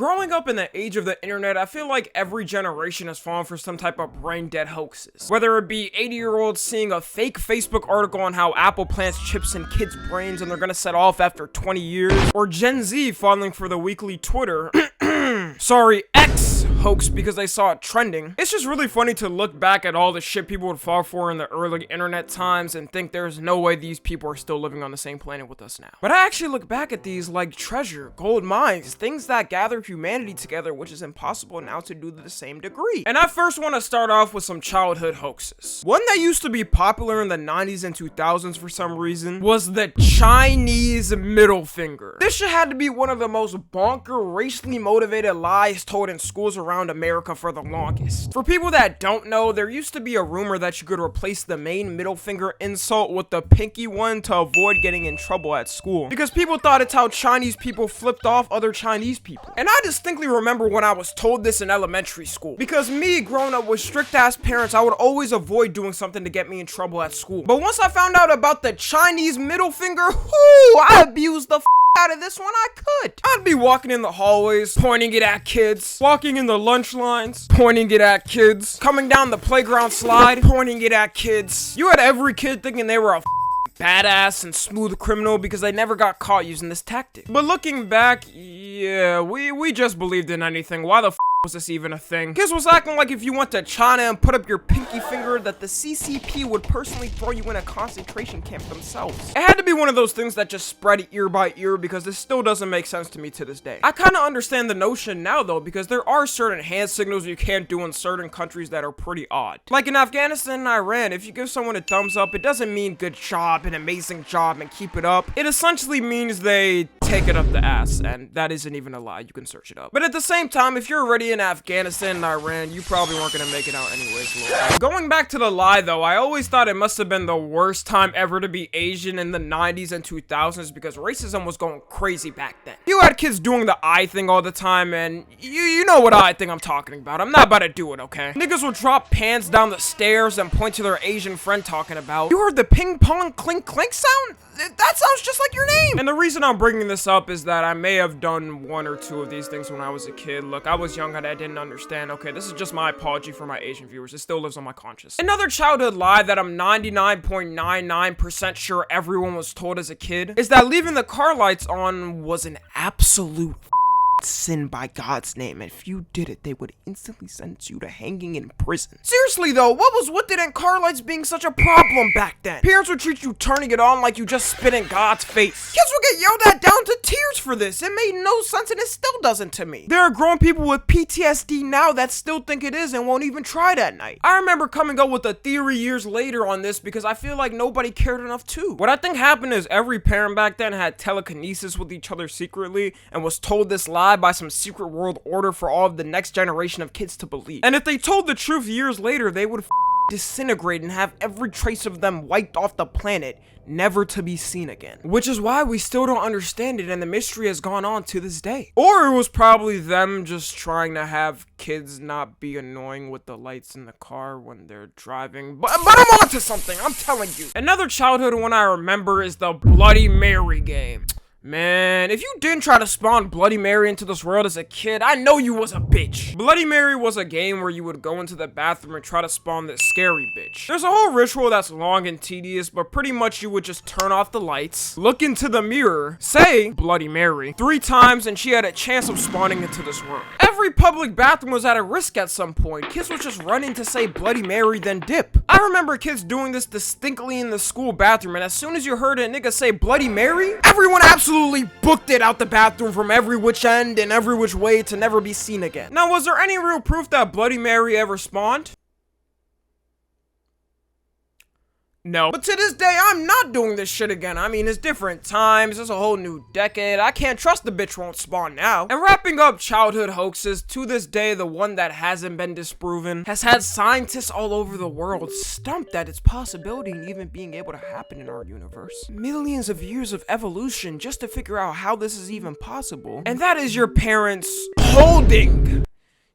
Growing up in the age of the internet, I feel like every generation has fallen for some type of brain-dead hoaxes. Whether it be 80-year-olds seeing a fake Facebook article on how Apple plants chips in kids' brains and they're gonna set off after 20 years, or Gen Z falling for the weekly Twitter X hoax because they saw it trending. It's just really funny to look back at all the shit people would fall for in the early internet times and think there's no way these people are still living on the same planet with us now. But I actually look back at these like treasure, gold mines, things that gather humanity together, which is impossible now to do to the same degree. And I first want to start off with some childhood hoaxes. One that used to be popular in the 90s and 2000s for some reason was the Chinese middle finger. This shit had to be one of the most bonker, racially motivated lies told in schools around America for the longest. For people that don't know, there used to be a rumor that you could replace the main middle finger insult with the pinky one to avoid getting in trouble at school, because people thought it's how Chinese people flipped off other Chinese people. And I distinctly remember when I was told this in elementary school, because me growing up with strict ass parents, I would always avoid doing something to get me in trouble at school. But once I found out about the Chinese middle finger, I abused the out of this one I could. I'd be walking in the hallways, pointing it at kids, walking in the lunch lines, pointing it at kids, coming down the playground slide, pointing it at kids. You had every kid thinking they were a badass and smooth criminal because they never got caught using this tactic. But looking back, yeah, we just believed in anything. Why the was this even a thing? Kids was acting like if you went to China and put up your pinky finger that the CCP would personally throw you in a concentration camp themselves. It had to be one of those things that just spread ear by ear, because this still doesn't make sense to me to this day. I kind of understand the notion now though, because there are certain hand signals you can't do in certain countries that are pretty odd. Like in Afghanistan and Iran, if you give someone a thumbs up, it doesn't mean good job, an amazing job, and keep it up. It essentially means they take it up the ass, and that isn't even a lie. You can search it up. But at the same time, if you're already in Afghanistan and Iran, you probably weren't gonna make it out anyways. Going back to the lie though, I always thought it must have been the worst time ever to be Asian in the 90s and 2000s, because racism was going crazy back then. You had kids doing the eye thing all the time, and you know what eye thing I'm talking about. I'm not about to do it, okay? Niggas would drop pans down the stairs and point to their Asian friend talking about, you heard the ping pong clink clink sound? That sounds just like your name! And the reason I'm bringing this up is that I may have done one or two of these things when I was a kid. Look, I was young and I didn't understand. Okay, this is just my apology for my Asian viewers. It still lives on my conscience. Another childhood lie that I'm 99.99% sure everyone was told as a kid is that leaving the car lights on was an absolute sin by God's name, and if you did it, they would instantly sentence you to hanging in prison. Seriously though, what was with it and car lights being such a problem back then? Parents would treat you turning it on like you just spit in God's face. Kids would get yelled at down to tears for this. It made no sense, and it still doesn't to me. There are grown people with PTSD now that still think it is and won't even try it at night. I remember coming up with a theory years later on this because I feel like nobody cared enough to. What I think happened is every parent back then had telekinesis with each other secretly and was told this lie by some secret world order for all of the next generation of kids to believe. And if they told the truth years later, they would disintegrate and have every trace of them wiped off the planet, never to be seen again. Which is why we still don't understand it, and the mystery has gone on to this day. Or it was probably them just trying to have kids not be annoying with the lights in the car when they're driving. But I'm on to something, I'm telling you. Another childhood one I remember is the Bloody Mary game. Man, if you didn't try to spawn Bloody Mary into this world as a kid, I know you was a bitch. Bloody Mary was a game where you would go into the bathroom and try to spawn this scary bitch. There's a whole ritual that's long and tedious, but pretty much you would just turn off the lights, look into the mirror, say Bloody Mary 3 times, and she had a chance of spawning into this world. Every public bathroom was at a risk at some point. Kids would just run in to say Bloody Mary, then dip. I remember kids doing this distinctly in the school bathroom, and as soon as you heard a nigga say Bloody Mary, everyone absolutely booked it out the bathroom from every which end and every which way to never be seen again. Now, was there any real proof that Bloody Mary ever spawned? No. But to this day, I'm not doing this shit again. I mean, it's different times. It's a whole new decade. I can't trust the bitch won't spawn now. And wrapping up childhood hoaxes, to this day, the one that hasn't been disproven has had scientists all over the world stumped at its possibility and even being able to happen in our universe. Millions of years of evolution just to figure out how this is even possible. And that is your parents holding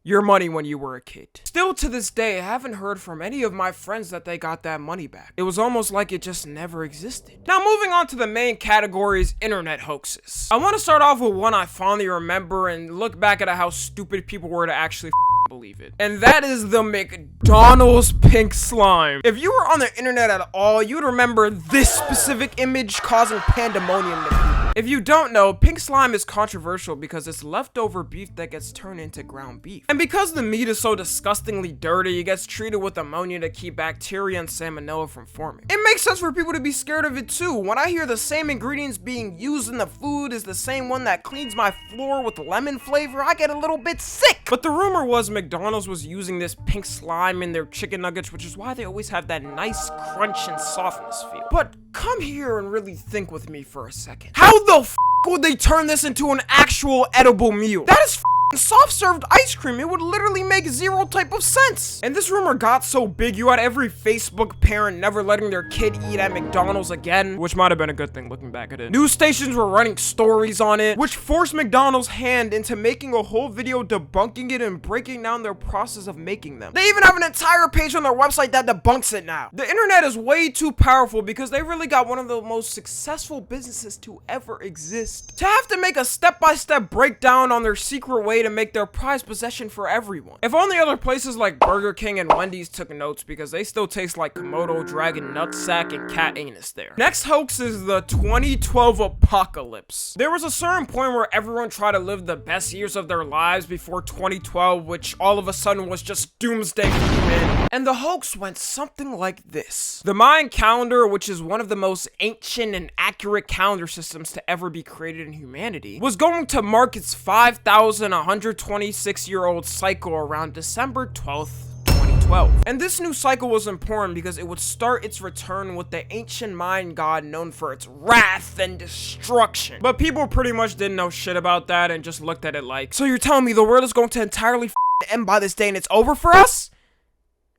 your money when you were a kid. Still to this day, I haven't heard from any of my friends that they got that money back. It was almost like it just never existed. Now moving on to the main categories, internet hoaxes. I want to start off with one I fondly remember and look back at how stupid people were to actually believe it. And that is the McDonald's pink slime. If you were on the internet at all, you'd remember this specific image causing pandemonium to people. If you don't know, pink slime is controversial because it's leftover beef that gets turned into ground beef. And because the meat is so disgustingly dirty, it gets treated with ammonia to keep bacteria and salmonella from forming. It makes sense for people to be scared of it too. When I hear the same ingredients being used in the food is the same one that cleans my floor with lemon flavor, I get a little bit sick. But the rumor was McDonald's was using this pink slime in their chicken nuggets, which is why they always have that nice crunch and softness feel. But come here and really think with me for a second. How the f would they turn this into an actual edible meal? That is soft served ice cream. It would literally make zero type of sense. And this rumor got so big, you had every Facebook parent never letting their kid eat at McDonald's again, which might have been a good thing looking back at it. News stations were running stories on it, which forced McDonald's hand into making a whole video debunking it and breaking down their process of making them. They even have an entire page on their website that debunks it now. The internet is way too powerful because they really got one of the most successful businesses to ever exist to have to make a step-by-step breakdown on their secret way to make their prized possession for everyone. If only other places like Burger King and Wendy's took notes, because they still taste like Komodo, Dragon Nutsack, and cat anus there. Next hoax is the 2012 apocalypse. There was a certain point where everyone tried to live the best years of their lives before 2012, which all of a sudden was just doomsday for humanity. And the hoax went something like this. The Mayan calendar, which is one of the most ancient and accurate calendar systems to ever be created in humanity, was going to mark its 5,126-year-old cycle around December 12th, 2012. And this new cycle was important because it would start its return with the ancient Mayan god known for its wrath and destruction. But people pretty much didn't know shit about that and just looked at it like, so you're telling me the world is going to entirely end by this day and it's over for us?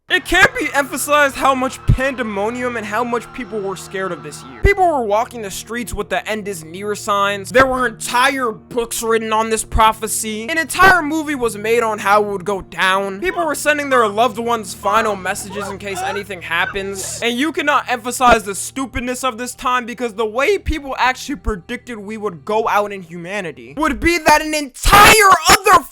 It can't be emphasized how much pandemonium and how much people were scared of this year. People were walking the streets with the end is near signs. There were entire books written on this prophecy. An entire movie was made on how it would go down. People were sending their loved ones final messages in case anything happens. And you cannot emphasize the stupidness of this time because the way people actually predicted we would go out in humanity would be that an entire other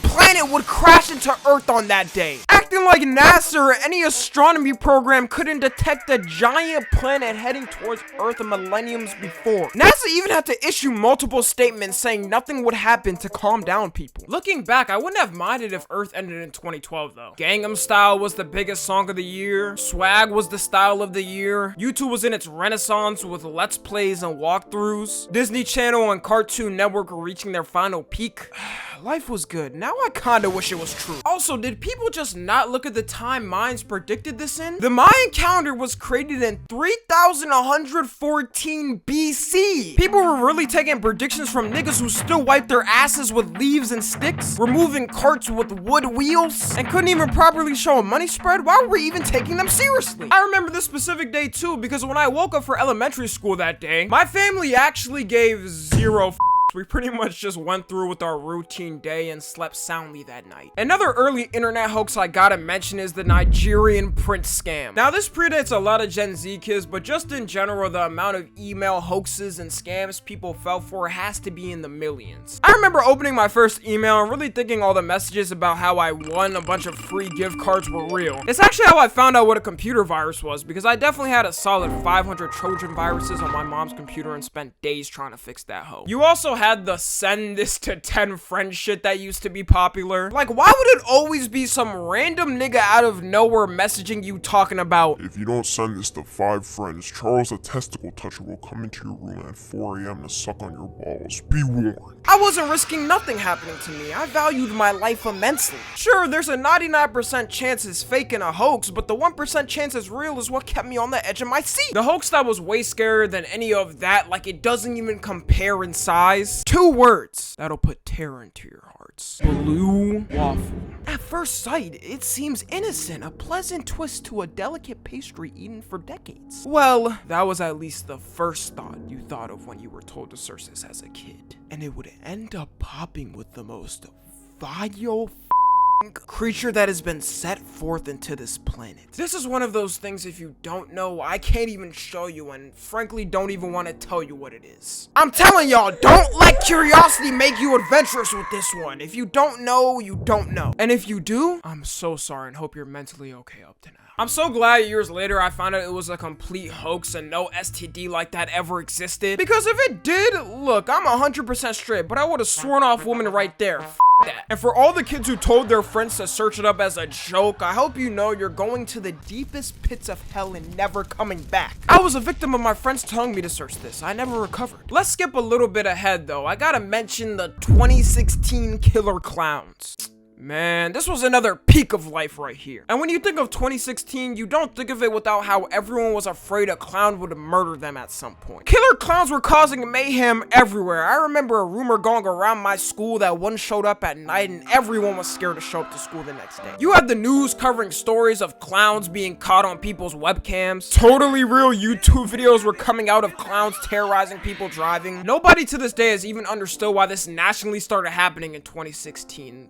planet would crash into Earth on that day. Acting like NASA or any astronomy program couldn't detect a giant planet heading towards Earth millenniums before. NASA even had to issue multiple statements saying nothing would happen to calm down people. Looking back, I wouldn't have minded if Earth ended in 2012 though. Gangnam Style was the biggest song of the year. Swag was the style of the year. YouTube was in its renaissance with Let's Plays and walkthroughs. Disney Channel and Cartoon Network were reaching their final peak. Life was good. Now I kinda wish it was true. Also, did people just not look at the time Mayans predicted this in? The Mayan calendar was created in 3114 BC. People were really taking predictions from niggas who still wipe their asses with leaves and sticks, removing carts with wood wheels, and couldn't even properly show a money spread. Why were we even taking them seriously? I remember this specific day too because when I woke up for elementary school that day, my family actually gave zero we pretty much just went through with our routine day and slept soundly that night. Another early internet hoax I gotta mention is the Nigerian print scam. Now this predates a lot of Gen Z kids, but just in general, the amount of email hoaxes and scams people fell for has to be in the millions. I remember opening my first email and really thinking all the messages about how I won a bunch of free gift cards were real. It's actually how I found out what a computer virus was, because I definitely had a solid 500 Trojan viruses on my mom's computer and spent days trying to fix that hoe. You also had the send this to 10 friends shit that used to be popular. Like, why would it always be some random nigga out of nowhere messaging you talking about, if you don't send this to 5 friends, Charles the Testicle Toucher will come into your room at 4 a.m. to suck on your balls. Be warned. I wasn't risking nothing happening to me. I valued my life immensely. Sure, there's a 99% chance it's fake and a hoax, but the 1% chance it's real is what kept me on the edge of my seat. The hoax that was way scarier than any of that, like it doesn't even compare in size. 2 words that'll put terror into your hearts. Blue waffle. At first sight, it seems innocent, a pleasant twist to a delicate pastry eaten for decades. Well, that was at least the first thought you thought of when you were told to search this as a kid. And it would end up popping with the most vile creature that has been set forth into this planet. This is one of those things, if you don't know, I can't even show you, and frankly don't even want to tell you what it is. I'm telling y'all, don't let curiosity make you adventurous with this one. If you don't know, you don't know. And if you do, I'm so sorry and hope you're mentally okay up to now. I'm so glad years later I found out it was a complete hoax and no STD like that ever existed. Because if it did, look, I'm 100% straight, but I would have sworn off woman right there. F that. And for all the kids who told their friends to search it up as a joke, I hope you know you're going to the deepest pits of hell and never coming back. I was a victim of my friends telling me to search this. I never recovered. Let's skip a little bit ahead though. I gotta mention the 2016 killer clowns. Man, this was another peak of life right here. And when you think of 2016, you don't think of it without how everyone was afraid a clown would murder them at some point. Killer clowns were causing mayhem everywhere. I remember a rumor going around my school that one showed up at night and everyone was scared to show up to school the next day. You had the news covering stories of clowns being caught on people's webcams. Totally real YouTube videos were coming out of clowns terrorizing people driving. Nobody to this day has even understood why this nationally started happening in 2016.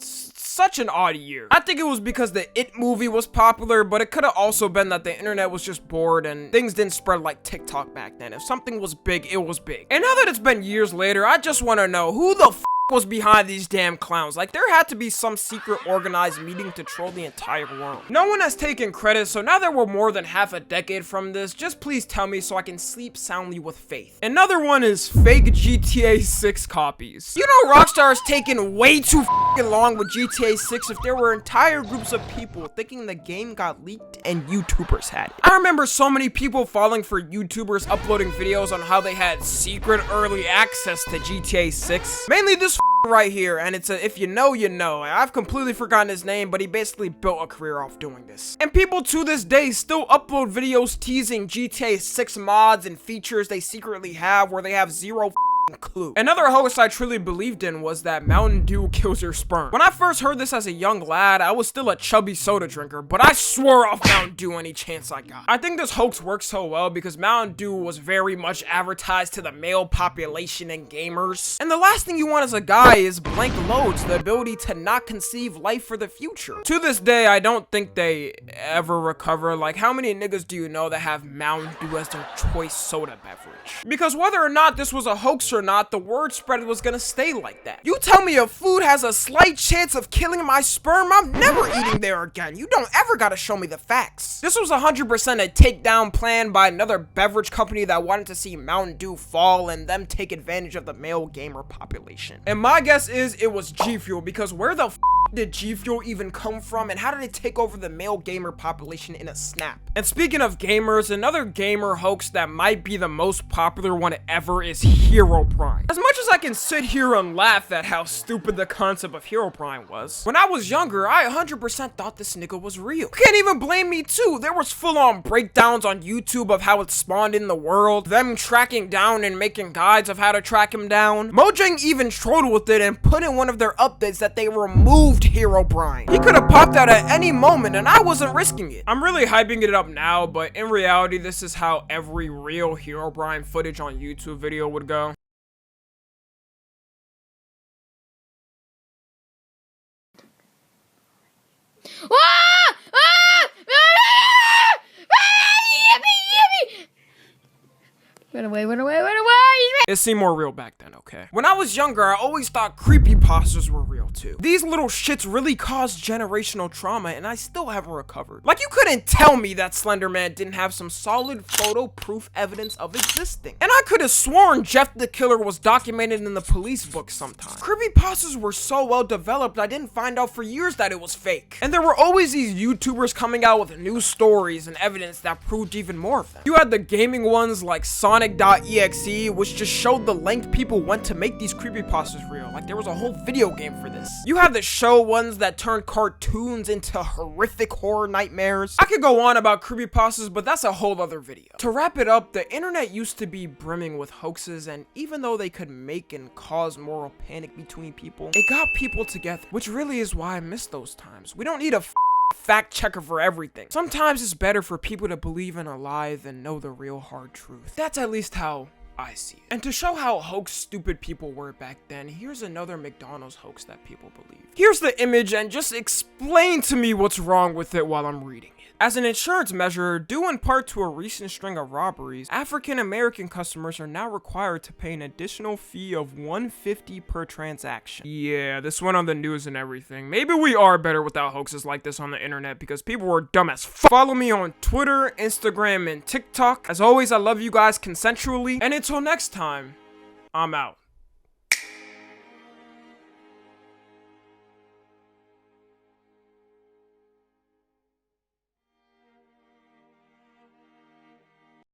Such an odd year. I think it was because the It movie was popular, but it could have also been that the internet was just bored and things didn't spread like TikTok back then. If something was big, it was big. And now that it's been years later, I just want to know who the f was behind these damn clowns. Like, there had to be some secret organized meeting to troll the entire world. No one has taken credit, so now that we're more than half a decade from this, just please tell me so I can sleep soundly with faith. Another one is fake GTA 6 copies. You know Rockstar is taking way too long with GTA 6 if there were entire groups of people thinking the game got leaked and YouTubers had it. I remember so many people falling for YouTubers uploading videos on how they had secret early access to GTA 6. Mainly this right here, and it's a if you know, you know. I've completely forgotten his name, but he basically built a career off doing this. And people to this day still upload videos teasing GTA 6 mods and features they secretly have where they have zero clue. Another hoax I truly believed in was that Mountain Dew kills your sperm. When I first heard this as a young lad, I was still a chubby soda drinker, but I swore off Mountain Dew any chance I got. I think this hoax worked so well because Mountain Dew was very much advertised to the male population and gamers. And the last thing you want as a guy is blank loads, the ability to not conceive life for the future. To this day, I don't think they ever recover. Like, how many niggas do you know that have Mountain Dew as their choice soda beverage? Because whether or not this was a hoax or not, the word spread was gonna stay like that. You tell me if food has a slight chance of killing my sperm, I'm never eating there again. You don't ever gotta show me the facts. This was 100% a takedown plan by another beverage company that wanted to see Mountain Dew fall and them take advantage of the male gamer population. And my guess is it was G Fuel, because where the f did G Fuel even come from, and how did it take over the male gamer population in a snap? And speaking of gamers, another gamer hoax that might be the most popular one ever is Hero Prime. As much as I can sit here and laugh at how stupid the concept of Hero Prime was, when I was younger, I 100% thought this nigga was real. You can't even blame me too. There was full-on breakdowns on YouTube of how it spawned in the world, them tracking down and making guides of how to track him down. Mojang even trolled with it and put in one of their updates that they removed Hero Prime. He could have popped out at any moment and I wasn't risking it. I'm really hyping it up now, but in reality, this is how every real Hero Prime footage on YouTube video would go. Run away, run away, run away! It seemed more real back then, okay? When I was younger, I always thought creepypastas were real too. These little shits really caused generational trauma and I still haven't recovered. Like, you couldn't tell me that Slender Man didn't have some solid photo proof evidence of existing. And I could have sworn Jeff the Killer was documented in the police book sometime. Creepypastas were so well developed, I didn't find out for years that it was fake. And there were always these YouTubers coming out with new stories and evidence that proved even more of them. You had the gaming ones like Sonic.exe, which just showed the length people went to make these creepypastas real. Like, there was a whole video game for this. You have the show ones that turned cartoons into horrific horror nightmares. I could go on about creepypastas, but that's a whole other video. To wrap it up, the internet used to be brimming with hoaxes, and even though they could make and cause moral panic between people, it got people together, which really is why I miss those times. We don't need a fact checker for everything. Sometimes it's better for people to believe in a lie than know the real hard truth. That's at least how I see it. And to show how hoax stupid people were back then, here's another McDonald's hoax that people believe. Here's the image and just explain to me what's wrong with it while I'm reading it. As an insurance measure, due in part to a recent string of robberies, African American customers are now required to pay an additional fee of $150 per transaction. Yeah, this went on the news and everything. Maybe we are better without hoaxes like this on the internet because people were dumb as f. Follow me on Twitter, Instagram, and TikTok. As always, I love you guys consensually. And until next time, I'm out.